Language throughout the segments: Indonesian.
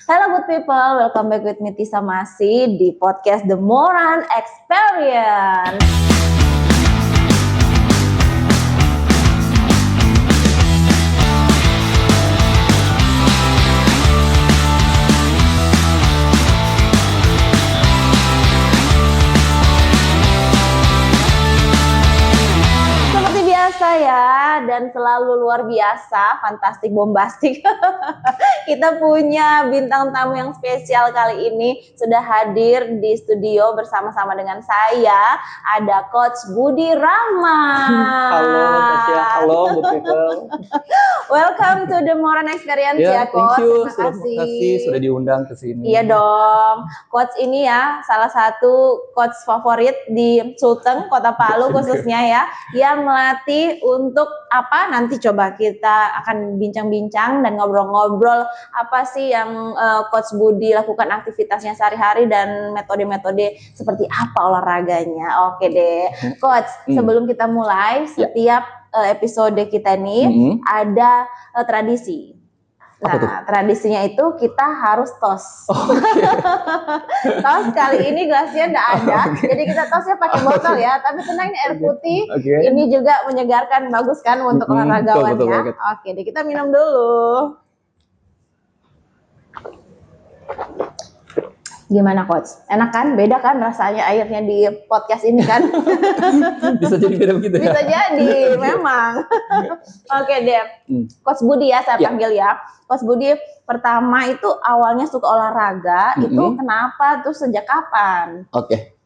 Hello good people, welcome back with me Tisa Masih di podcast The Moran Experience. Ya, dan selalu luar biasa, fantastik, bombastik. Kita punya bintang tamu yang spesial kali ini sudah hadir di studio bersama-sama dengan saya. Ada Coach Budi Rahmat. Halo Natasha, halo good people. Welcome to the Moran Experience ya Coach. Thank you. Terima kasih Sudah diundang ke sini. Iya dong. Coach ini ya salah satu coach favorit di Sulteng, Kota Palu khususnya ya, yang melatih untuk apa nanti coba kita akan bincang-bincang dan ngobrol-ngobrol apa sih yang Coach Budi lakukan aktivitasnya sehari-hari dan metode-metode seperti apa olahraganya. Oke deh, Coach. Sebelum kita mulai, setiap episode kita nih ada tradisi. Nah, tradisinya itu kita harus tos. Tos kali ini gelasnya nggak ada, jadi kita tosnya pakai botol ya. Tapi tenang, ini air putih. Ini juga menyegarkan, bagus kan untuk olahragawan ya. Oke, deh kita minum dulu. Gimana Coach? Enak kan? Beda kan rasanya airnya di podcast ini kan? Bisa jadi beda begitu ya? Bisa jadi, memang. Oke deh. Coach Budi ya, saya panggil ya. Coach Budi, pertama itu awalnya suka olahraga, itu kenapa? Terus sejak kapan? Oke.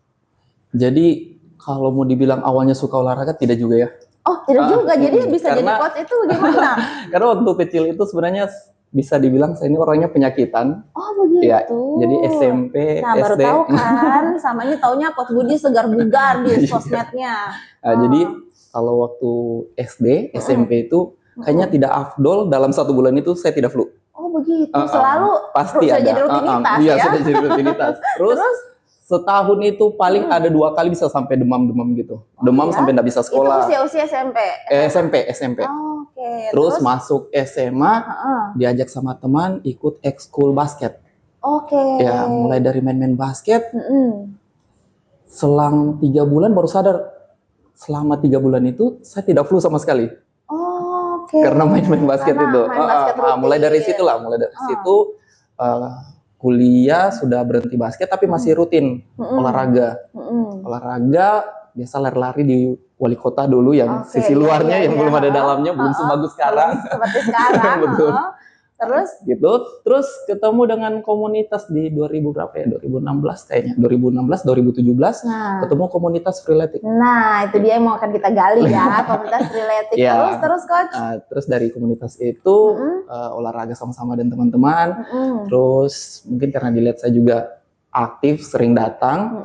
Jadi kalau mau dibilang awalnya suka olahraga, tidak juga ya. Oh, tidak juga. Jadi bisa jadi coach itu gimana? Karena waktu kecil itu sebenarnya bisa dibilang saya ini orangnya penyakitan. Oh begitu. Ya, jadi SMP, nah, SD. Baru tahu kan, sama ini taunya Coach Budi segar bugar di sosmednya. Jadi kalau waktu SD, SMP itu kayaknya tidak afdol dalam 1 bulan itu saya tidak flu. Oh begitu. Selalu pasti ada. Jadi rutinitas Iya, ya. sudah jadi rutinitas. Terus setahun itu paling ada 2 kali bisa sampai demam-demam gitu. Demam sampai nggak bisa sekolah. Itu usia SMP. SMP. Oke. Terus masuk SMA, diajak sama teman ikut ekskul basket. Oke. Ya, mulai dari main-main basket. Selang 3 bulan baru sadar, selama 3 bulan itu saya tidak flu sama sekali. Oke. Karena main-main basket itu. Mulai dari situ kuliah sudah berhenti basket tapi masih rutin olahraga. Olahraga biasa lari-lari di wali kota dulu yang sisi luarnya yang belum ada dalamnya, belum sebagus sekarang. Seperti sekarang. Betul. Terus gitu, terus ketemu dengan komunitas di 2000 berapa ya? 2016 kayaknya. 2016, 2017 ketemu komunitas freeletics. Nah, itu dia yang mau akan kita gali ya, komunitas freeletics. Terus Coach. Terus dari komunitas itu olahraga sama-sama dan teman-teman. Terus mungkin karena dilihat saya juga aktif, sering datang.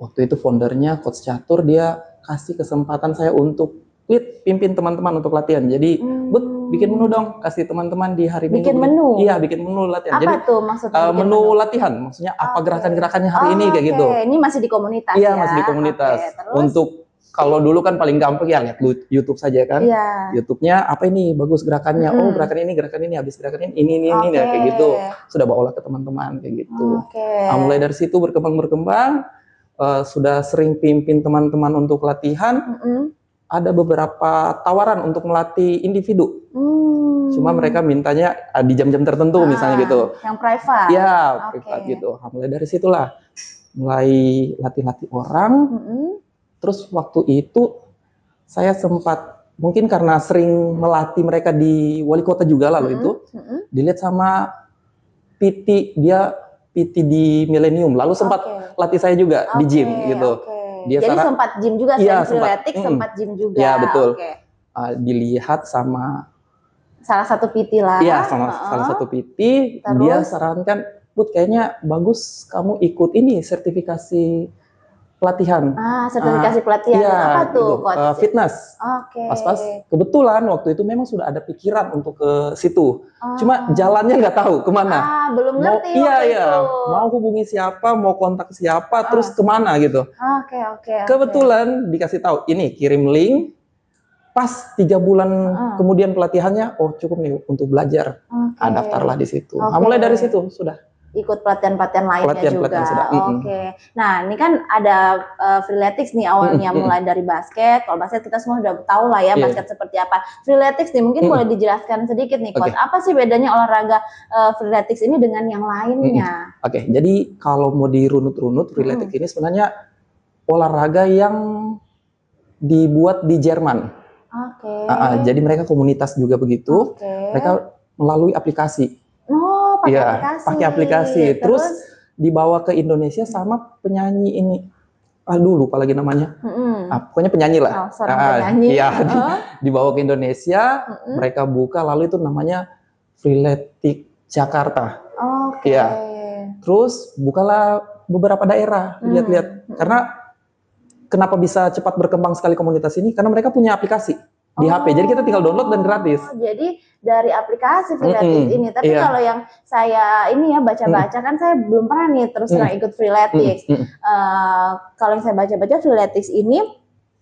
Waktu itu foundernya Coach Catur, dia kasih kesempatan saya untuk pimpin teman-teman untuk latihan. Jadi, bikin menu dong, kasih teman-teman di hari Minggu. Bikin menu? Iya, bikin menu latihan. Apa jadi, tuh maksudnya? Menu latihan, maksudnya apa gerakan-gerakannya hari ini kayak gitu. Ini masih di komunitas ya? Iya, ya? masih di komunitas. Untuk kalau dulu kan paling gampang ya lihat YouTube saja kan. YouTube-nya apa ini bagus gerakannya. Oh, gerakan ini habis gerakan ini kayak gitu. Sudah bawa ke teman-teman kayak gitu. Nah, mulai dari situ berkembang. Sudah sering pimpin teman-teman untuk latihan. Ada beberapa tawaran untuk melatih individu. Cuma mereka mintanya di jam-jam tertentu misalnya gitu. Yang private? Iya, private gitu. Mulai dari situlah. Mulai latih-latih orang. Terus waktu itu saya sempat, mungkin karena sering melatih mereka di wali kota juga lalu itu. Dilihat sama PT, dia PT di Millennium. Lalu sempat latih saya juga di gym gitu. Dia jadi sempat gym juga, freeletics sempat gym juga. Iya betul. Dilihat sama salah satu PT lah. Iya, salah satu PT. Terus? Dia sarankan, Bud, kayaknya bagus kamu ikut ini sertifikasi pelatihan. Sertifikasi pelatihan. Apa tuh, Coach? Fitness. Pas-pas kebetulan waktu itu memang sudah ada pikiran untuk ke situ. Cuma jalannya nggak tahu kemana. Belum ngerti itu. Mau hubungi siapa, mau kontak siapa, terus kemana gitu. Oke. Kebetulan dikasih tahu, ini kirim link. pas 3 bulan kemudian pelatihannya, oh cukup nih untuk belajar, daftarlah di situ. Nah, mulai dari situ sudah. Ikut pelatihan-pelatihan lainnya juga. Oke. Nah, ini kan ada freeletics nih awalnya mulai dari basket. Kalau basket kita semua udah tahu lah ya basket seperti apa. Freeletics nih mungkin boleh dijelaskan sedikit nih Coach. Apa sih bedanya olahraga freeletics ini dengan yang lainnya? Oke, jadi kalau mau dirunut-runut freeletics ini sebenarnya olahraga yang dibuat di Jerman. Jadi mereka komunitas juga begitu. Mereka melalui aplikasi. Oh, pakai aplikasi. Terus dibawa ke Indonesia sama penyanyi ini. Aduh, lupa lagi namanya. Pokoknya penyanyi lah. Penyanyi. Dibawa ke Indonesia, mereka buka, lalu itu namanya Freeletics Jakarta. Terus bukalah beberapa daerah, lihat-lihat. Karena kenapa bisa cepat berkembang sekali komunitas ini? Karena mereka punya aplikasi di HP. Jadi kita tinggal download dan gratis. Jadi dari aplikasi freeletics ini. Tapi kalau yang saya ini ya baca-baca kan saya belum pernah nih terus terang ikut freeletics. Kalau yang saya baca-baca freeletics ini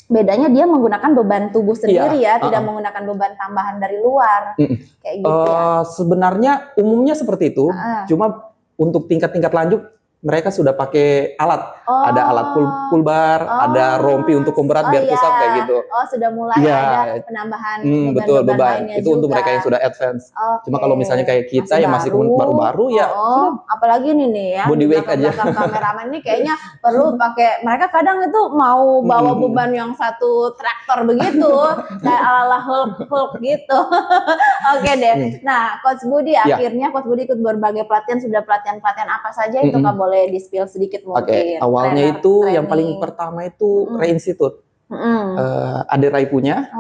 bedanya dia menggunakan beban tubuh sendiri tidak menggunakan beban tambahan dari luar. Kayak gitu ya. Sebenarnya umumnya seperti itu. Cuma untuk tingkat-tingkat lanjut mereka sudah pakai alat, ada alat pull bar, ada rompi untuk pemberat biar pusat kayak gitu. Sudah mulai ada penambahan beban lainnya itu juga. untuk mereka yang sudah advance. Cuma kalau misalnya kayak kita yang masih baru-baru ya. Apalagi ini ya. Body weight aja. Kameramen ini kayaknya perlu pakai. Mereka kadang itu mau bawa beban yang satu traktor begitu, kayak ala Hulk gitu. Oke deh. Nah, Coach Budi akhirnya Coach Budi ikut berbagai pelatihan, sudah pelatihan apa saja itu Kak, boleh di-spill sedikit mungkin. Awalnya itu yang paling pertama itu Re-Institute. Ade Rai punya.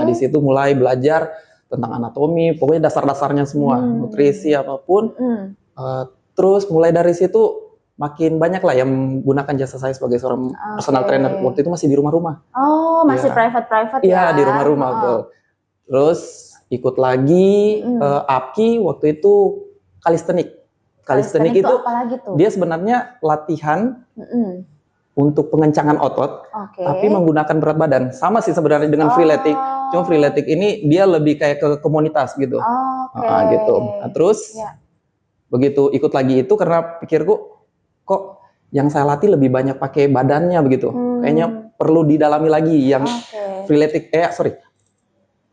Di situ mulai belajar tentang anatomi, pokoknya dasar-dasarnya semua, nutrisi apapun. Terus mulai dari situ makin banyak lah yang menggunakan jasa saya sebagai seorang personal trainer. Waktu itu masih di rumah-rumah. Masih private ya? Iya, di rumah-rumah. Terus ikut lagi APKI waktu itu calisthenics. Calisthenics itu apalagi tuh? Dia sebenarnya latihan untuk pengencangan otot, tapi menggunakan berat badan. Sama sih sebenarnya dengan freeletics. Cuma freeletics ini dia lebih kayak ke komunitas gitu. Gitu. Nah, terus begitu ikut lagi itu karena pikirku kok yang saya latih lebih banyak pakai badannya begitu. Kayaknya perlu didalami lagi yang freeletics.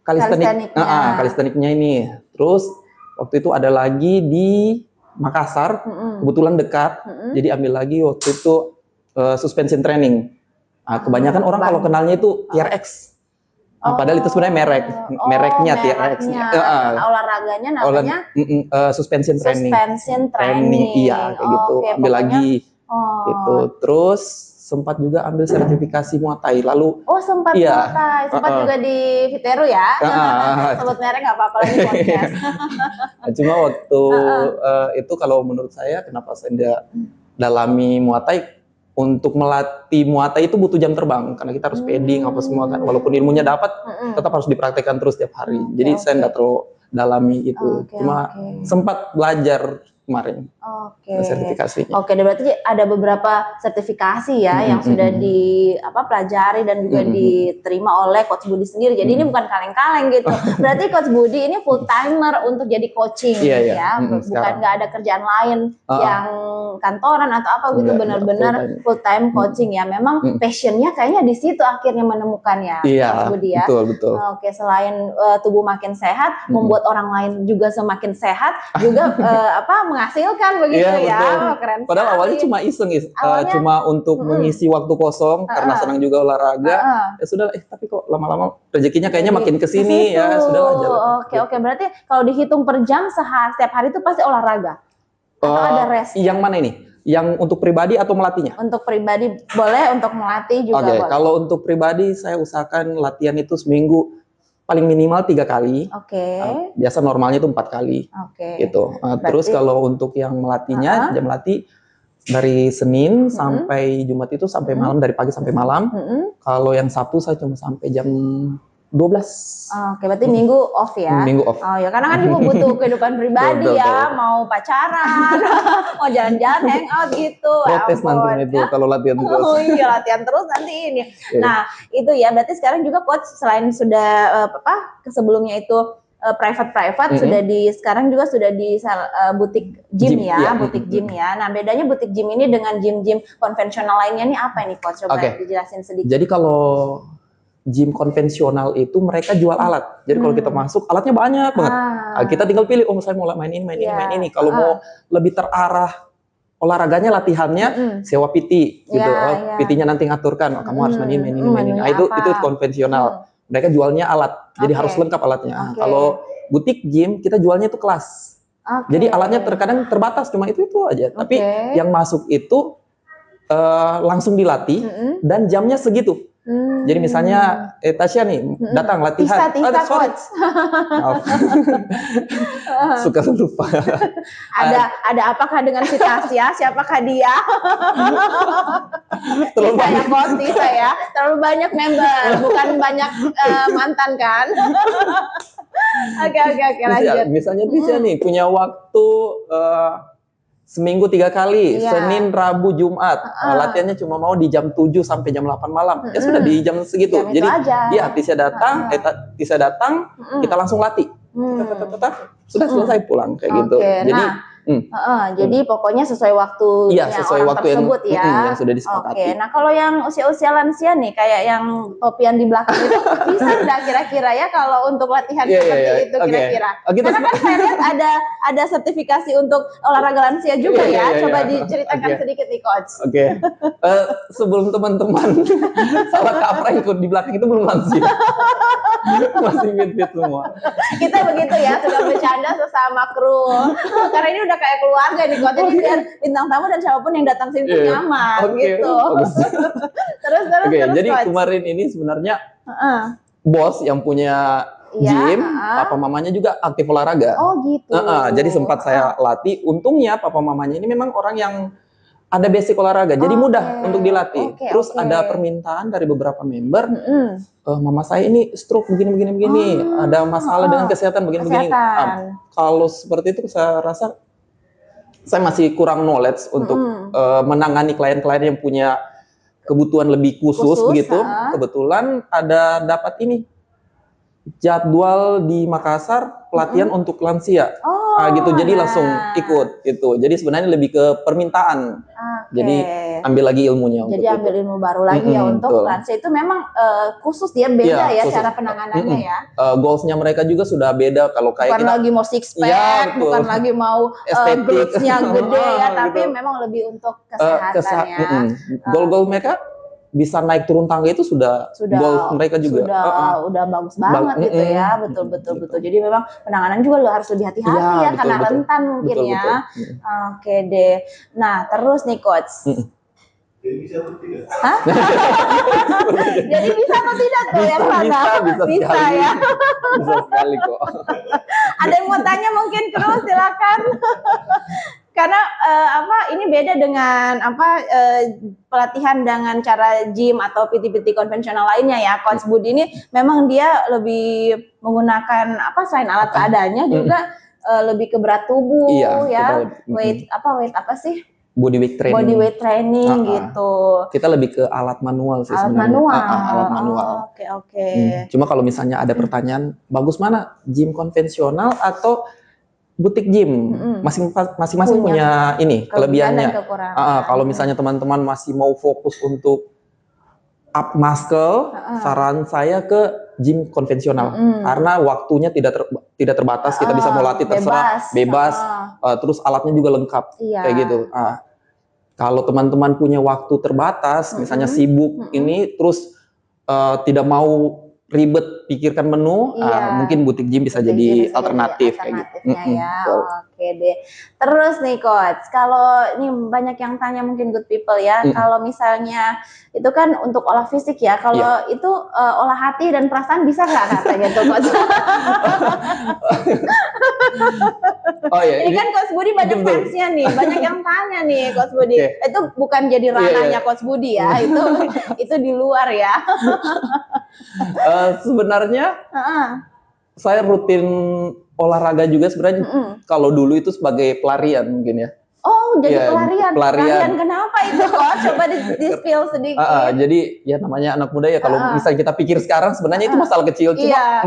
Calisthenics-nya ini. Terus waktu itu ada lagi di Makassar, kebetulan dekat, jadi ambil lagi waktu itu suspension training. Kebanyakan orang kalau kenalnya itu TRX, padahal itu sebenarnya mereknya TRX. Olahraganya namanya suspension training. Iya, kayak gitu. Ambil lagi, gitu. Terus sempat juga ambil sertifikasi Muay Thai. Lalu sempat Muay Thai, sempat juga di Viteru ya. Sebut merek nggak apa-apa lagi podcast. Cuma waktu itu kalau menurut saya kenapa saya tidak dalami Muay Thai, untuk melatih Muay Thai itu butuh jam terbang karena kita harus padding apa semua kan. Walaupun ilmunya dapat, tetap harus dipraktekkan terus tiap hari. Jadi saya tidak terlalu dalami itu. Cuma sempat belajar kemarin sertifikasinya. Berarti ada beberapa sertifikasi ya yang sudah pelajari dan juga diterima oleh Coach Budi sendiri. Jadi ini bukan kaleng-kaleng gitu. Berarti Coach Budi ini full timer untuk jadi coaching ya, bukan nggak ada kerjaan lain yang kantoran atau apa gitu, benar-benar full time coaching ya. Memang passionnya kayaknya di situ akhirnya menemukannya, Coach Budi ya. Betul. Selain tubuh makin sehat, membuat orang lain juga semakin sehat, juga menghasilkan begitu ya. Keren. Padahal awalnya cuma iseng, cuma untuk mengisi waktu kosong karena senang juga olahraga. Ya sudah, tapi kok lama-lama rezekinya kayaknya makin kesini ya, sudahlah jalan. Oke. Berarti kalau dihitung per jam setiap hari itu pasti olahraga. Atau ada rest? Yang mana ini? Yang untuk pribadi atau melatihnya? Untuk pribadi boleh, untuk melatih juga boleh. Kalau untuk pribadi saya usahakan latihan itu seminggu paling minimal 3 kali. Biasa normalnya itu 4 kali. Gitu. Terus kalau untuk yang melatihnya, jam melatih dari Senin sampai Jumat itu sampai malam, dari pagi sampai malam. Kalau yang Sabtu saya cuma sampai jam 12. Oke, berarti minggu off ya? Minggu off. Oh ya, karena kan ibu butuh kehidupan pribadi ya, mau pacaran, mau jalan-jalan, hangout gitu. Protes nanti itu kalau latihan terus. Oh iya, latihan terus nanti ini. Nah, itu ya, berarti sekarang juga coach selain sudah sebelumnya itu private sekarang juga sudah di butik gym ya, butik gym ya. Nah, bedanya butik gym ini dengan gym-gym konvensional lainnya nih apa nih coach? Coba dijelasin sedikit. Jadi kalau gym konvensional itu mereka jual alat. Jadi kalau kita masuk alatnya banyak banget. Kita tinggal pilih, saya mau main ini. Kalau mau lebih terarah olahraganya, latihannya sewa PT gitu. PT-nya nanti ngaturkan, kamu harus main ini. Nah, itu konvensional. Mereka jualnya alat. Jadi harus lengkap alatnya. Kalau butik gym kita jualnya itu kelas. Jadi alatnya terkadang terbatas, cuma itu aja. Tapi yang masuk itu langsung dilatih dan jamnya segitu. Jadi misalnya Tasya nih datang latihan. Sorry. Suka lupa. Ada apakah dengan si Tasya? Siapakah dia? Terlalu banyak member, bukan banyak mantan kan? Oke, lanjut. Misalnya Tasya nih punya waktu seminggu 3 kali, Senin, Rabu, Jumat. Latihannya cuma mau di jam 7 sampai jam 8 malam. Ya sudah di jam segitu. Jadi Tisha datang, kita langsung latih. Sudah selesai pulang kayak gitu. Jadi jadi pokoknya sesuai waktu tersebut yang sudah disepakati. Nah, kalau yang usia-usia lansia nih kayak yang topian di belakang itu bisa nggak kira-kira ya kalau untuk latihan seperti itu kira-kira? Karena kan saya lihat ada sertifikasi untuk olahraga lansia juga ya. Coba diceritakan sedikit nih coach. Sebelum teman-teman salah kaprah ikut di belakang itu belum lansia. Masih fit semua. Kita begitu ya, sudah bercanda sesama kru. Karena ini udah kayak keluarga nih coach. Jadi biar bintang tamu dan siapapun yang datang sini nyaman gitu. Terus jadi coach. Kemarin ini sebenarnya bos yang punya gym, papa mamanya juga aktif olahraga. Oh gitu. Jadi sempat saya latih. Untungnya papa mamanya ini memang orang yang ada basic olahraga, jadi mudah untuk dilatih. Terus ada permintaan dari beberapa member, mama saya ini stroke begini, ada masalah dengan kesehatan begini. Kalau seperti itu saya rasa saya masih kurang knowledge untuk menangani klien-klien yang punya kebutuhan lebih khusus begitu. Kebetulan ada dapat ini jadwal di Makassar pelatihan untuk lansia. Gitu. Jadi langsung ikut gitu. Jadi sebenarnya lebih ke permintaan. Jadi ambil lagi ilmunya. Jadi ambil ilmu baru lagi ya untuk lansia itu memang khusus dia beda ya cara penanganannya ya. Goalsnya mereka juga sudah beda kalau kayak bukan lagi mau six pack, bukan lagi mau glutes-nya gede ya, tapi memang lebih untuk kesehatan ya. Goal mereka bisa naik turun tangga itu sudah goal mereka juga. Udah bagus banget gitu ya, betul. Jadi memang penanganan juga harus lebih hati-hati ya, karena rentan mungkin ya. Oke deh. Nah terus nih coach. Jadi bisa atau tidak? Jadi bisa atau tidak tuh yang mana? Bisa ya. Bisa sekali kok. Ada yang mau tanya mungkin terus silakan. Karena ini beda dengan pelatihan dengan cara gym atau PT-PT konvensional lainnya ya. Coach Budi ini memang dia lebih menggunakan selain alat seadanya juga lebih ke berat tubuh ya. Weight apa sih? Body weight training gitu. Kita lebih ke alat manual sih sebenarnya. Alat manual. Oke. Cuma kalau misalnya ada pertanyaan, bagus mana gym konvensional atau butik gym? Masing-masing punya ini kelebihannya. Kalau misalnya teman-teman masih mau fokus untuk up muscle, saran saya ke gym konvensional karena waktunya tidak terbatas, kita bisa mau latih terserah, bebas. Terus alatnya juga lengkap kayak gitu. Kalau teman-teman punya waktu terbatas, misalnya sibuk ini, terus tidak mau ribet pikirkan menu, mungkin butik gym bisa jadi alternatif kayak gitu. Oke deh. Terus nih coach, kalau ini banyak yang tanya mungkin good people ya, kalau misalnya itu kan untuk olah fisik ya, kalau itu olah hati dan perasaan bisa nggak katanya tuh coach? Ini kan coach Budi banyak fansnya nih, banyak yang tanya nih coach Budi. Itu bukan jadi ranahnya coach Budi ya, itu di luar ya. Sebenarnya saya rutin olahraga juga sebenarnya. Kalau dulu itu sebagai pelarian mungkin ya. Oh, jadi ya, pelarian kenapa itu kok? Coba di-spill sedikit. Jadi ya namanya anak muda ya, kalau misalnya kita pikir sekarang sebenarnya itu masalah kecil, cuma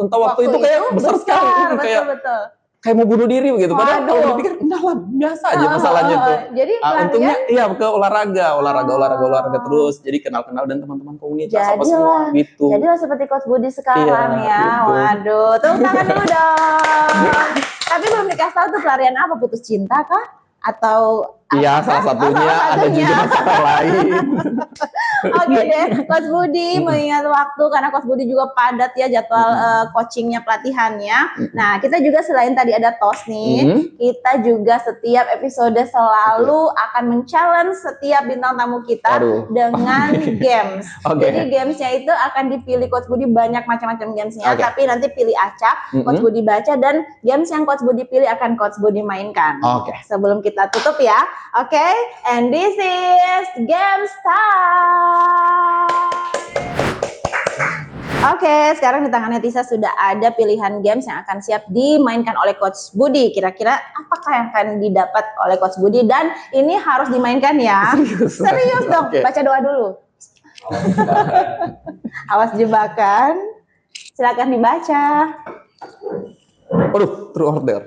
entah waktu itu kayak besar sekali, betul. Kayak mau bunuh diri begitu. Padahal kalau dipikir enggak lah, biasa aja masalahnya tuh. Jadi untungnya iya ke olahraga terus. Jadi kenal-kenal dan teman-teman komunitas apa semua gitu. Jadilah seperti Coach Budi sekarang ya. Gitu. Waduh, tepuk tangan dulu dong. Tapi belum dikasih tahu tuh pelarian apa, putus cinta kah? Atau iya, salah satunya ada juga masalah lain. Oke deh, Coach Budi mengingat waktu karena Coach Budi juga padat ya jadwal coachingnya, pelatihannya. Nah, kita juga selain tadi ada TOS nih, kita juga setiap episode selalu akan men-challenge setiap bintang tamu kita dengan games. Jadi gamesnya itu akan dipilih Coach Budi, banyak macam-macam gamesnya, tapi nanti pilih acak, Coach Budi baca, dan games yang Coach Budi pilih akan Coach Budi mainkan. Sebelum kita tutup ya. Oke, and this is Games Time. Oke, sekarang di tangan Netisa sudah ada pilihan games yang akan siap dimainkan oleh Coach Budi. Kira-kira apakah yang akan didapat oleh Coach Budi, dan ini harus dimainkan ya? Serius dong, baca doa dulu. Awas jebakan. Silakan dibaca. Aduh, true order.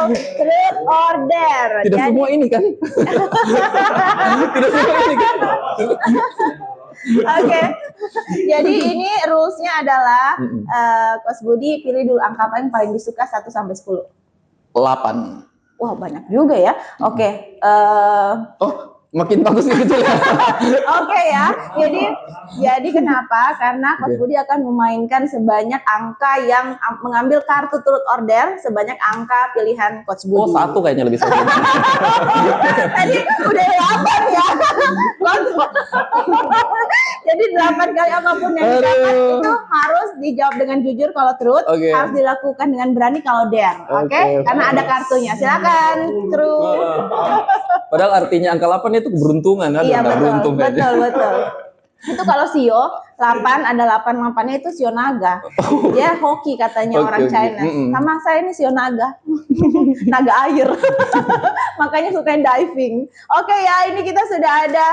Truth order. Tidak semua ini kan? Tidak semua ini kan? Oke. Jadi ini rules-nya adalah Coach Budi pilih dulu angka apa yang paling disuka 1 sampai 10. 8. Wah, banyak juga ya. Oke. Makin bagus nih kecil ya. Oke ya. Jadi kenapa? Karena Coach Budi akan memainkan sebanyak angka yang mengambil kartu turut order sebanyak angka pilihan Coach Budi. 1 kayaknya lebih sedikit. Tadi udah 8 ya. Jadi 8 kali apapun yang didapat itu harus dijawab dengan jujur kalau truth, harus dilakukan dengan berani kalau dare. Oke? Karena ada kartunya. Silakan, True. Padahal artinya angka 8 itu keberuntungan kan? Iya, betul. Itu kalau Sio 8 ada 8-8-nya itu Sio naga. Dia hoki katanya orang China. Sama saya ini Sio naga. Naga air. Makanya suka diving. Oke ya, ini kita sudah ada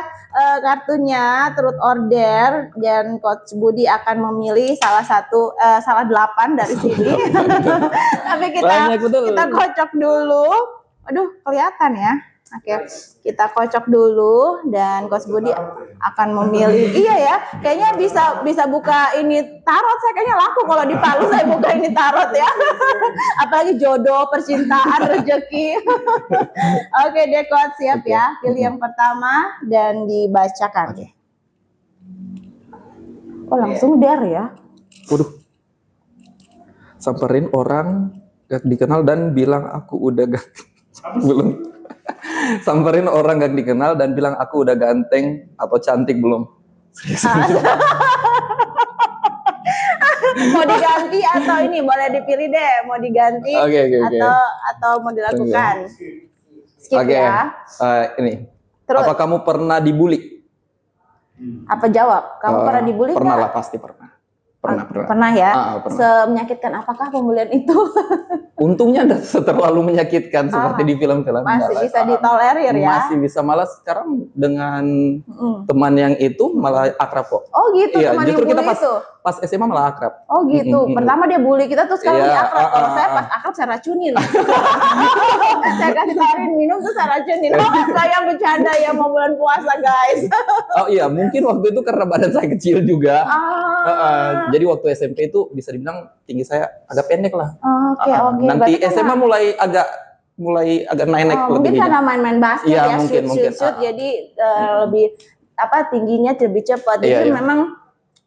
kartunya truth order, dan Coach Budi akan memilih salah 8 dari sini. Tapi kita kocok dulu. Aduh, kelihatan ya. Oke, kita kocok dulu dan Coach Budi akan memilih. Iya ya, kayaknya bisa buka ini tarot. Saya kayaknya laku kalau di Palu saya buka ini tarot ya. Apalagi jodoh, percintaan, rezeki. Oke deh Coach, siap ya. Pilih yang pertama dan dibacakan. Oh, langsung dare ya. Waduh. Samperin orang gak dikenal dan bilang aku udah gak belum. Samperin orang gak dikenal dan bilang aku udah ganteng atau cantik belum. Mau diganti atau ini boleh dipilih deh, mau diganti atau mau dilakukan. Skip ya. Ini. Terus, apa kamu pernah dibully? Apa jawab? Kamu pernah dibully? Pernah lah, pasti pernah. Pernah ya? Pernah. Semenyakitkan apakah pembulian itu? Untungnya tidak terlalu menyakitkan seperti di film-film. Masih bisa ditolerir ya? Masih bisa, malah sekarang dengan teman yang itu malah akrab kok. Oh gitu, iya, teman justru yang kita bully itu? Pas SMA malah akrab. Oh gitu, pertama dia bully kita terus sekarang dia akrab. Kalau saya pas akrab saya racunin. Saya kasih tawarin minum terus saya racunin. Saya bercanda ya, mau bulan puasa guys. Oh iya, mungkin waktu itu karena badan saya kecil juga. Jadi waktu SMP itu bisa dibilang tinggi saya agak pendek lah. Oke. Nanti SMA mulai agak naik mungkin karena main-main basket ya, mungkin. shoot, jadi lebih tingginya lebih cepat. Jadi memang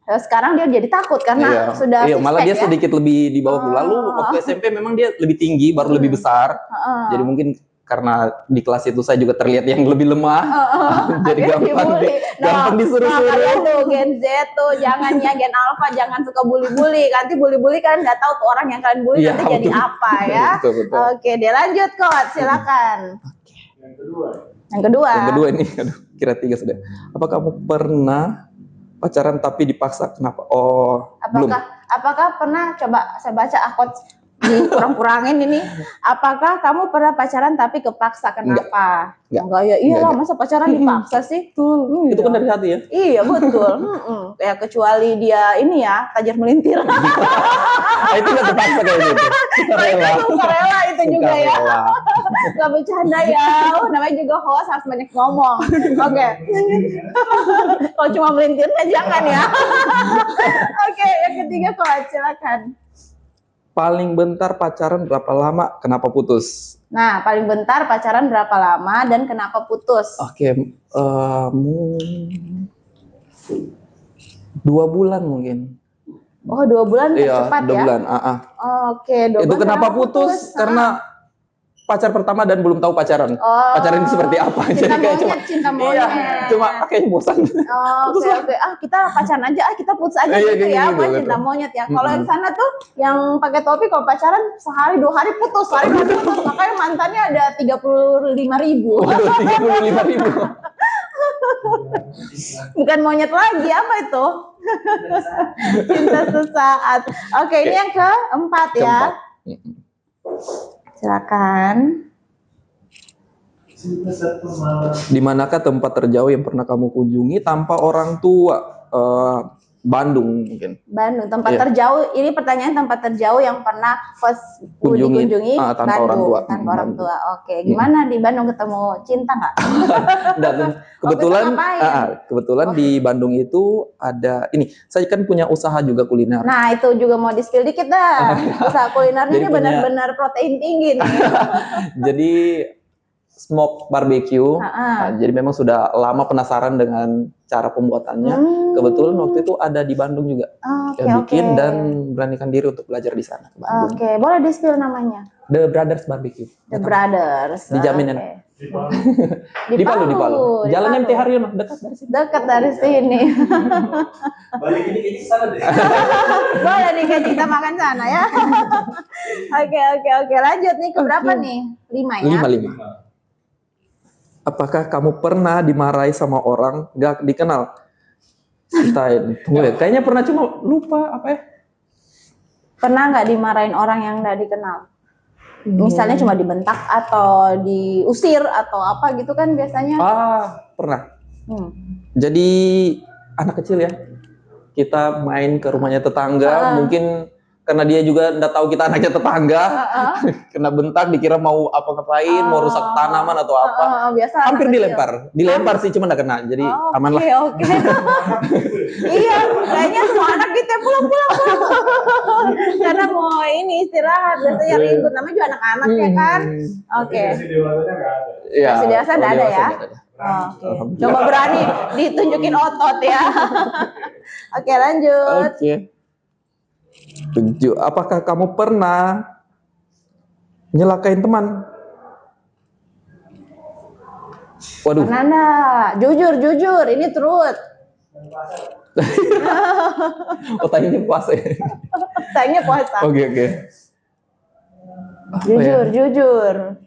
sekarang dia jadi takut karena sudah malah dia sedikit lebih di bawah. Lalu waktu SMP memang dia lebih tinggi, baru lebih besar. Jadi mungkin karena di kelas itu saya juga terlihat yang lebih lemah, jadi gampang disuruh-suruh. Kalian tuh Gen Z tuh jangan ya, Gen Alpha jangan suka bully-bully. Nanti bully-bully kan nggak tahu tuh orang yang kalian bully nanti jadi apa ya. Betul. Oke, deh lanjut Coach, silakan. Yang kedua. Yang kedua. Yang kedua ini, aduh, kira 3 sudah. Apa kamu pernah pacaran tapi dipaksa? Kenapa? Oh, belum. Apakah pernah, coba saya baca akot dikurang-kurangin ini. Apakah kamu pernah pacaran tapi kepaksa? Kenapa? Enggak ya. Iyalah, masa pacaran dipaksa sih? Itu kan dari hati ya? Iya, betul. Ya kecuali dia ini ya, tajir melintir. Itu nggak terpaksa kayak gitu. Sukarela itu juga ya. Gak bercanda ya. Namanya juga host, harus banyak ngomong. Oke. Kalau cuma melintirnya jangan ya. Oke, yang ketiga Coach, silakan. Paling bentar pacaran berapa lama? Kenapa putus? Nah, paling bentar pacaran berapa lama dan kenapa putus? Oke, 2 bulan mungkin. Oh, 2 bulan iya, cepat 2 ya? bulan. Oke, 2 bulan. Itu kenapa putus? Karena pacar pertama dan belum tahu pacaran. Pacaran ini seperti apa? Cinta monyet, cinta monyet. Iya, cuma kayaknya bosan. Oke. Kita pacaran aja, kita putus aja gitu ya. Bukan cinta monyet ya. Kalau yang sana tuh yang pakai topi kalau pacaran sehari 2 hari putus, sehari putus. Makanya mantannya ada 35.000. Waduh, 35.000. Bukan monyet lagi, apa itu? Cinta sesaat. Oke, ini yang keempat ya. Silakan. Di manakah tempat terjauh yang pernah kamu kunjungi tanpa orang tua? Bandung mungkin. Bandung, tempat terjauh. Ini pertanyaan tempat terjauh yang pernah dikunjungi tanpa Bandung, orang tua. Tanpa orang tua. Oke, gimana di Bandung ketemu cinta nggak? Kebetulan di Bandung itu ada ini. Saya kan punya usaha juga kuliner. Nah, itu juga mau di-spill dikit dah. Usaha kulinernya ini benar-benar protein tinggi nih. Jadi smoke barbecue. Jadi memang sudah lama penasaran dengan cara pembuatannya. Kebetulan waktu itu ada di Bandung juga. Bikin dan beranikan diri untuk belajar di sana ke Bandung. Oke, boleh di-spill namanya? The Brothers Barbecue. The Brothers. Dijamin ya. Di Palu. Jalan MT Haryono, dekat dari sini. Dekat dari sini. Balik ini kayaknya sana deh. Boleh nih kayak kita makan sana ya. Oke. Lanjut nih ke berapa nih? 5 ya? 5. Apakah kamu pernah dimarahi sama orang gak dikenal? Tunggu ya, kayaknya pernah, cuma lupa apa ya? Pernah nggak dimarahin orang yang nggak dikenal? Misalnya cuma dibentak atau diusir atau apa gitu kan biasanya? Pernah. Jadi anak kecil ya, kita main ke rumahnya tetangga, mungkin karena dia juga nggak tahu kita anaknya tetangga, kena bentak, dikira mau apa ngapain, mau rusak tanaman atau apa. Biasa hampir dilempar sih, cuma nggak kena, jadi aman lah. Oke. Iya, kayaknya semua anak gitu pulang. Karena mau ini istirahat, biasanya ribut, namanya juga anak-anak ya kan. Oke. Masih dewasanya nggak ada. Masih dewasa nggak ada ya. Oke. Coba berani ditunjukin otot ya. Oke, lanjut. Oke. 7. Apakah kamu pernah nyelakain teman? Waduh. Nanda, jujur, ini truth. Tanya puasa ya? Tanya puasa. Oke. Jujur.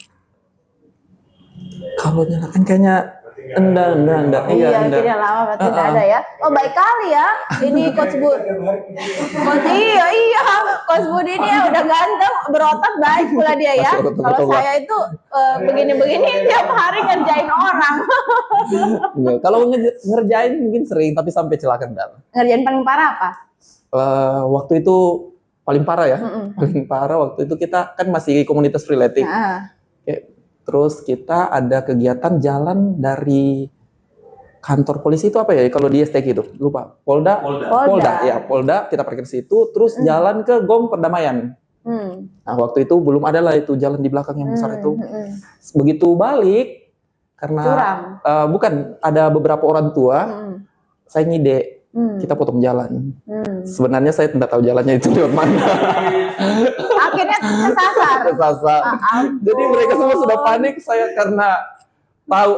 Kalau nyelakain kayaknya enggak. Iya, tidak lama berarti tidak ada ya. Oh, baik kali ya. Ini Coach Bud. Iya. Coach Bud ini ya udah ganteng, berotot, baik pula dia ya. Kalau saya itu begini-begini tiap hari ngerjain orang. Kalau ngerjain mungkin sering, tapi sampai celaka enggak. Ngerjain paling parah apa? Waktu itu paling parah ya. Paling parah waktu itu kita kan masih komunitas freeletics. Terus kita ada kegiatan jalan dari kantor polisi itu apa ya? Kalau di STK itu lupa. Polda. Ya, Polda. Kita parkir situ, terus jalan ke Gong Perdamaian. Nah, waktu itu belum ada lah itu jalan di belakang yang besar itu. Begitu balik, karena bukan, ada beberapa orang tua, saya ngide. Kita potong jalan. Sebenarnya saya tidak tahu jalannya itu lewat mana. Akhirnya kesasar. Jadi mereka semua sudah panik. Saya karena tahu,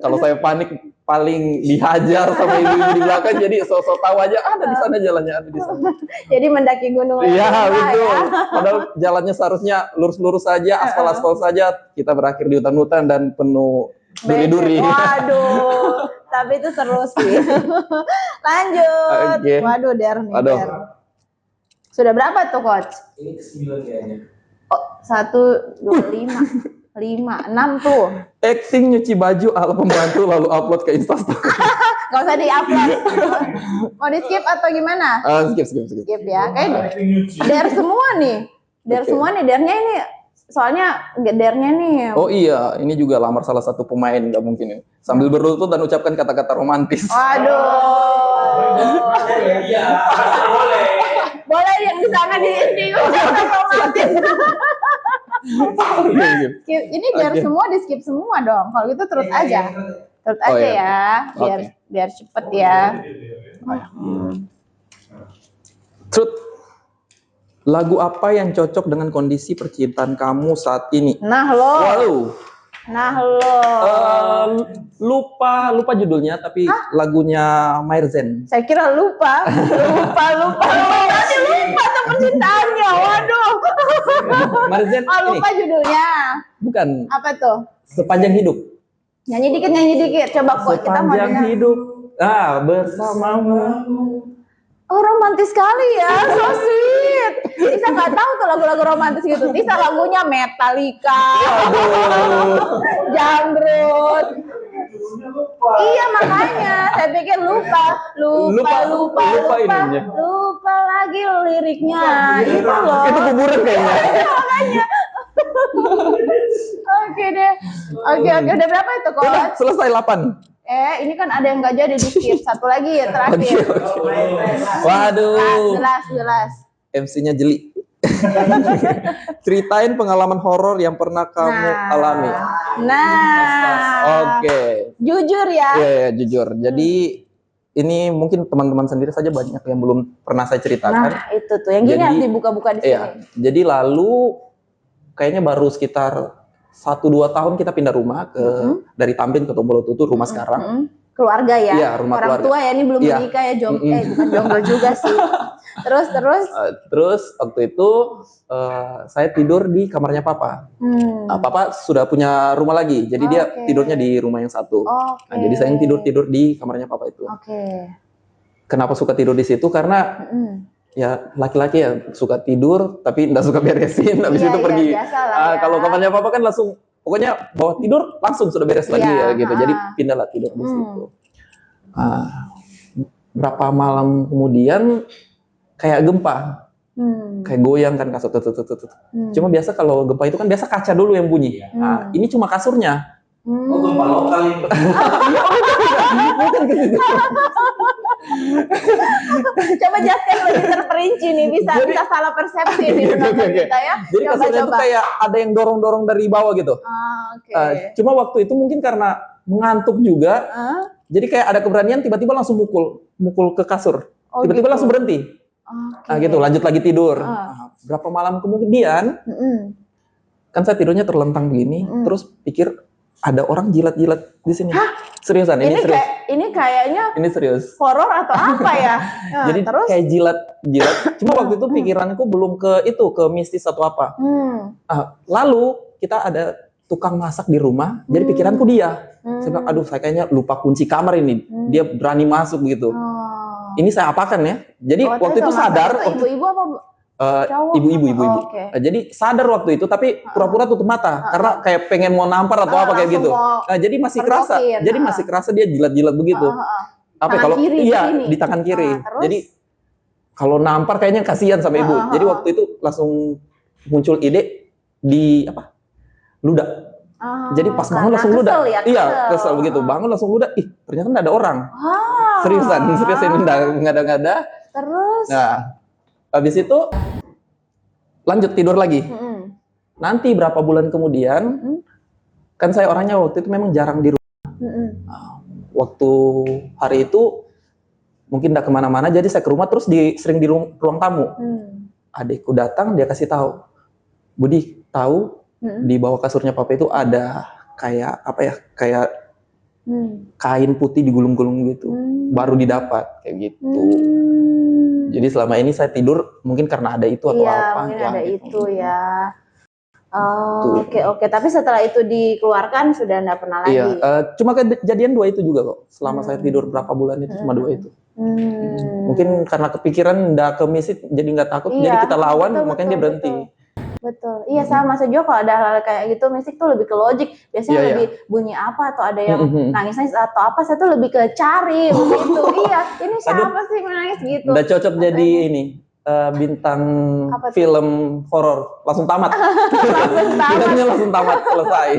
kalau saya panik paling dihajar sama ibu-ibu di belakang. Jadi sosok tahu aja ada di sana jalannya, ada di sana. Jadi mendaki gunung. Iya, betul. Padahal jalannya seharusnya lurus-lurus saja, aspal-aspal saja. Kita berakhir di hutan-hutan dan penuh Duri-duri. Waduh, tapi itu seru sih. Lanjut. Oke. Waduh, Der nih. Aduh. Der. Sudah berapa tuh coach? Ini ke-9 kayaknya. Oh, 1, 2, 5, 6 tuh. Acting nyuci baju ala pembantu lalu upload ke Instastory. Gak usah di-upload. Mau di-skip atau gimana? Skip. Skip ya. Kayak Acting nyuci. Der semua nih. Der semua nih. Der-nya ini soalnya Der-nya nih. Oh iya, ini juga lamar salah satu pemain, nggak mungkin ini. Sambil berlutut dan ucapkan kata-kata romantis. Waduh. Iya, boleh. Boleh yang di sana di ucapan romantis. Skip. Ini biar Oke. semua di skip semua dong. Kalau gitu terus aja. Terus Oh, aja iya. ya. Biar cepet ya. Truth. Lagu apa yang cocok dengan kondisi percintaan kamu saat ini? Nah lo. Wow. Nah lo. Lupa judulnya, tapi lagunya Mairzen. Saya kira lupa. Tadi lupa tuh percintaannya. Waduh. Mairzen Oh, ini lupa judulnya. bukan Apa tuh? Sepanjang Hidup. Nyanyi dikit. Coba kok kita mau Sepanjang dengar. hidup. Bersamamu. Oh, romantis sekali ya, so sweet. Tisa nggak tahu tuh lagu-lagu romantis gitu. Tisa lagunya Metallica, Jambrut. Iya makanya, saya pikir lupa ininya. lupa lagi liriknya. Itu loh. Itu kuburan kayaknya. Oke deh. Oke, udah berapa itu kok? Udah selesai 8. Ini kan ada yang nggak jadi di skip. Satu lagi ya terakhir. Waduh. Jelas. MC-nya jeli. Ceritain pengalaman horor yang pernah kamu alami. Oke. Jujur ya. Iya, jujur. Jadi ini mungkin teman-teman sendiri saja banyak yang belum pernah saya ceritakan. Nah, itu tuh. Yang gini Jadi, harus dibuka-buka di sini. Iya. Jadi lalu kayaknya baru sekitar 1-2 tahun kita pindah rumah ke dari Tampin ke Tombolotutu, rumah sekarang. Keluarga ya. Iya, rumah orang keluarga. tua ya, ini belum Iya. menikah ya, bukan jomblo juga sih. Terus Waktu itu saya tidur di kamarnya papa. Papa sudah punya rumah lagi, jadi dia tidurnya di rumah yang satu. Nah, jadi saya yang tidur di kamarnya papa itu. Kenapa suka tidur di situ? Karena ya laki-laki ya suka tidur tapi nggak suka beresin, habis itu pergi. Ya. Kalau kamarnya papa kan langsung, pokoknya bawa tidur langsung sudah beres lagi ya gitu. Jadi pindahlah tidur di situ. Berapa malam kemudian kayak gempa, kayak goyang kan kasur. Cuma biasa kalau gempa itu kan biasa kaca dulu yang bunyi. Ini cuma kasurnya. Oh, gempa lokal ini. Bukan ke situ. Coba jelaskan lebih terperinci nih, bisa salah persepsi nih penonton kita ya. Jadi kasurnya itu kayak ada yang dorong-dorong dari bawah gitu. Cuma waktu itu mungkin karena mengantuk juga, jadi kayak ada keberanian tiba-tiba langsung mukul ke kasur. Tiba-tiba langsung berhenti. Nah gitu, lanjut lagi tidur. Berapa malam kemudian, kan saya tidurnya terlentang begini, terus pikir ada orang jilat-jilat di sini. Seriusan, ini serius. Ini kayaknya Ini serius. horor atau apa ya? Jadi terus? kayak jilat. Cuma waktu itu pikiranku belum ke mistis atau apa. Lalu kita ada tukang masak di rumah, jadi pikiranku dia. Saya bilang, aduh saya kayaknya lupa kunci kamar ini. Dia berani masuk begitu. Ini saya apakan ya? Jadi waktu itu sadar. Ibu-ibu apa? Ibu-ibu. Jadi sadar waktu itu, tapi pura-pura tutup mata karena kayak pengen mau nampar atau apa kayak gitu. Jadi masih kerasa. Jadi masih kerasa dia jilat-jilat begitu. Apa kalau di tangan kiri. Jadi kalau nampar kayaknya kasihan sama ibu. Jadi waktu itu langsung muncul ide di ludah. Jadi pas bangun langsung ludah. Iya, kesel begitu. Bangun langsung ludah. Ternyata nggak ada orang. Seriusan ini nggak ada. Terus? Nah, habis itu lanjut tidur lagi. Nanti berapa bulan kemudian, kan saya orangnya waktu itu memang jarang di rumah. Waktu hari itu mungkin nggak kemana-mana, jadi saya ke rumah terus sering di ruang tamu. Adikku datang, dia kasih tahu, Budi tahu di bawah kasurnya papa itu ada kayak apa ya, kayak kain putih digulung-gulung gitu, baru didapat kayak gitu. Jadi selama ini saya tidur mungkin karena ada itu atau apa. Mungkin ada itu ya. Oh, oke. Tapi setelah itu dikeluarkan sudah enggak pernah lagi. Iya, cuma kejadian 2 itu juga kok. Selama saya tidur berapa bulan itu cuma 2 itu. Mungkin karena kepikiran nggak ke misi jadi nggak takut, jadi kita lawan, makanya dia berhenti. Betul. Iya sama, saya juga kalau ada hal-hal kayak gitu, mistik tuh lebih ke logik. Biasanya lebih bunyi apa atau ada yang nangis-nangis atau apa, saya tuh lebih ke cari begitu. Iya, ini siapa sih menangis gitu. Udah cocok jadi ini bintang film horor, langsung tamat. Filmnya langsung tamat, selesai.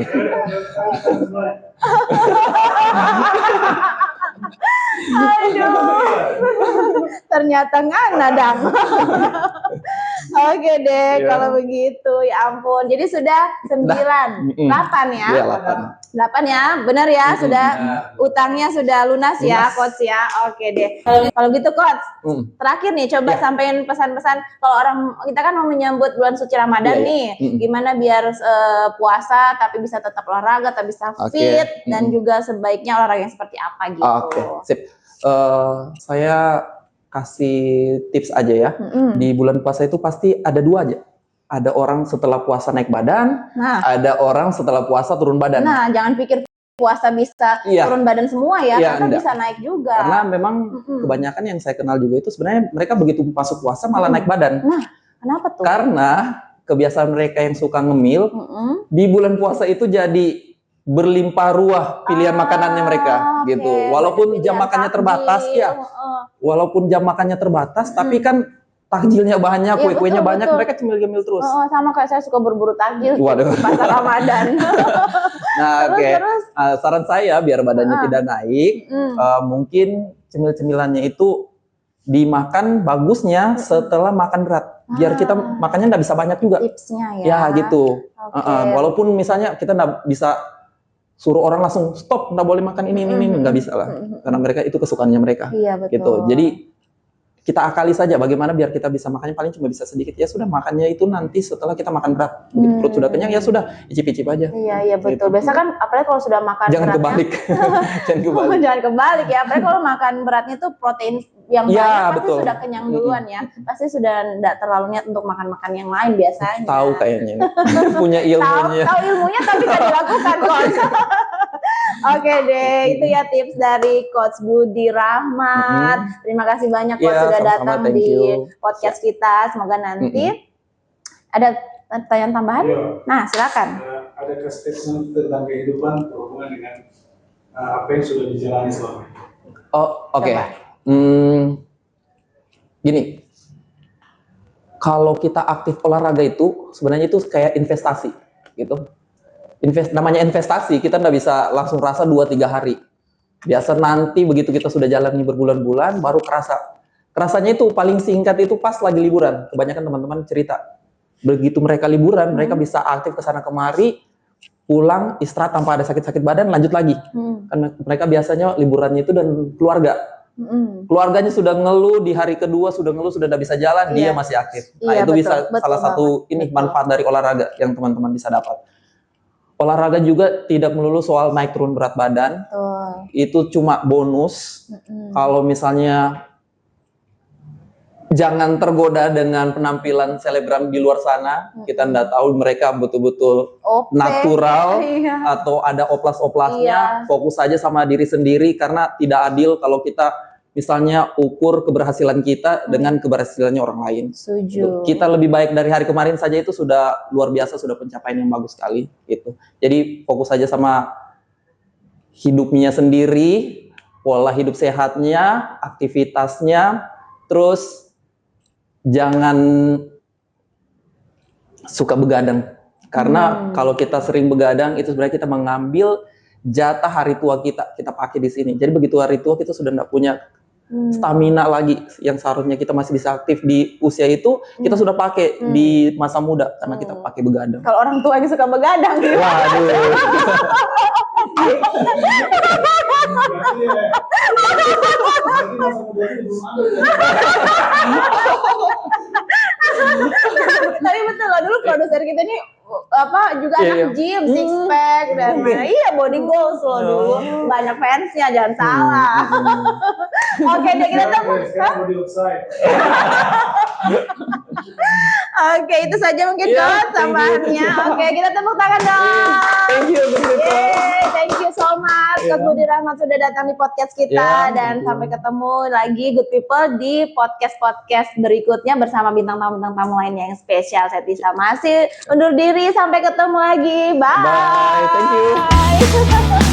Aduh, ternyata nggak nadang. Oke deh, kalau begitu, ya ampun. Jadi sudah 8 ya? Iya, 8 ya, benar ya? Sudah utangnya sudah lunas ya, Coach ya? Oke deh. Kalau gitu Coach, terakhir nih coba sampaikan pesan-pesan. Kalau orang kita kan mau menyambut bulan suci Ramadan nih, gimana biar puasa tapi bisa tetap olahraga, tapi bisa fit dan juga sebaiknya olahraga yang seperti apa gitu. Oke, sip. Saya kasih tips aja ya. Di bulan puasa itu pasti ada 2 aja. Ada orang setelah puasa naik badan, ada orang setelah puasa turun badan. Nah, jangan pikir puasa bisa turun badan semua ya, karena bisa naik juga. Karena memang kebanyakan yang saya kenal juga itu sebenarnya mereka begitu masuk puasa malah naik badan. Nah, kenapa tuh? Karena kebiasaan mereka yang suka ngemil, di bulan puasa itu jadi berlimpah ruah pilihan makanannya mereka gitu. Walaupun jam makannya terbatas walaupun jam makannya terbatas, tapi kan takjilnya banyak, kue-kuenya banyak, mereka cemil-cemil terus. Sama kayak saya suka berburu takjil di pasar Ramadan. Nah, saran saya biar badannya tidak naik, mungkin cemil-cemilannya itu dimakan bagusnya setelah makan berat. Biar kita makannya nggak bisa banyak juga. Tipsnya ya. Ya gitu. Walaupun misalnya kita nggak bisa suruh orang langsung stop, nggak boleh makan ini nggak bisa lah, karena mereka itu kesukaannya mereka. Iya, betul. Gitu. Jadi kita akali saja bagaimana biar kita bisa makannya paling cuma bisa sedikit, ya sudah makannya itu nanti setelah kita makan berat. Perut sudah kenyang ya sudah icip-icip aja. Iya betul. Gitu. Biasa kan apalagi kalau sudah makan jangan kebalik. Jangan kebalik ya. Apalagi kalau makan beratnya tuh protein yang banyak pasti sudah kenyang duluan ya. Pasti sudah tidak terlalu niat untuk makan yang lain biasanya. Tahu kayaknya. Punya ilmunya. Tahu ilmunya tapi tidak dilakukan Coach. Oke deh, itu ya tips dari Coach Budi Rahmat. Terima kasih banyak Coach sudah datang di podcast kita. Semoga nanti ada pertanyaan tambahan. Nah, silakan. Ada statement tentang kehidupan berhubungan dengan apa yang sudah dijalani selama ini. Oh, oke. Gini, kalau kita aktif olahraga itu sebenarnya itu kayak investasi, gitu. Namanya investasi, kita nggak bisa langsung rasa 2-3 hari. Biasa nanti begitu kita sudah jalani berbulan-bulan baru kerasa. Kerasanya itu paling singkat itu pas lagi liburan. Kebanyakan teman-teman cerita, begitu mereka liburan, mereka bisa aktif ke sana kemari, pulang istirahat tanpa ada sakit-sakit badan, lanjut lagi. Karena mereka biasanya liburannya itu dan keluarga. Keluarganya sudah ngeluh di hari kedua, sudah ngeluh sudah tidak bisa jalan, dia masih aktif. Nah, itu bisa salah satu manfaat dari olahraga yang teman-teman bisa dapat. Olahraga juga tidak melulu soal naik turun berat badan. Itu cuma bonus. Kalau misalnya jangan tergoda dengan penampilan selebgram di luar sana. Kita nggak tahu mereka betul-betul natural atau ada oplas-oplasnya. Fokus saja sama diri sendiri karena tidak adil kalau kita misalnya ukur keberhasilan kita dengan keberhasilannya orang lain. Setuju. Kita lebih baik dari hari kemarin saja itu sudah luar biasa, sudah pencapaian yang bagus sekali. Gitu. Jadi fokus saja sama hidupnya sendiri, pola hidup sehatnya, aktivitasnya, terus jangan suka begadang. Karena kalau kita sering begadang itu sebenarnya kita mengambil jatah hari tua kita pakai di sini. Jadi begitu hari tua kita sudah tidak punya stamina lagi yang seharusnya kita masih bisa aktif di usia itu, kita sudah pakai di masa muda karena kita pakai begadang. Kalau orang tua yang suka begadang gitu. Waduh. Tapi betul loh, dulu produser kita ini juga anak gym, six pack dan body goals loh dulu, banyak fansnya, jangan salah. Oke deh, kita temu. Oke, itu saja mungkin Iya, Coach thank you. tambahannya. Oke, kita tepuk tangan dong. Thank you, Coach Rito. Yeay, thank you so much Coach Iya. Budi Rahmat sudah datang di podcast kita Iya, dan thank you. sampai ketemu lagi good people di podcast berikutnya bersama bintang tamu lainnya yang spesial. Saya Tisa masih undur diri, sampai ketemu lagi. Bye. Bye, thank you.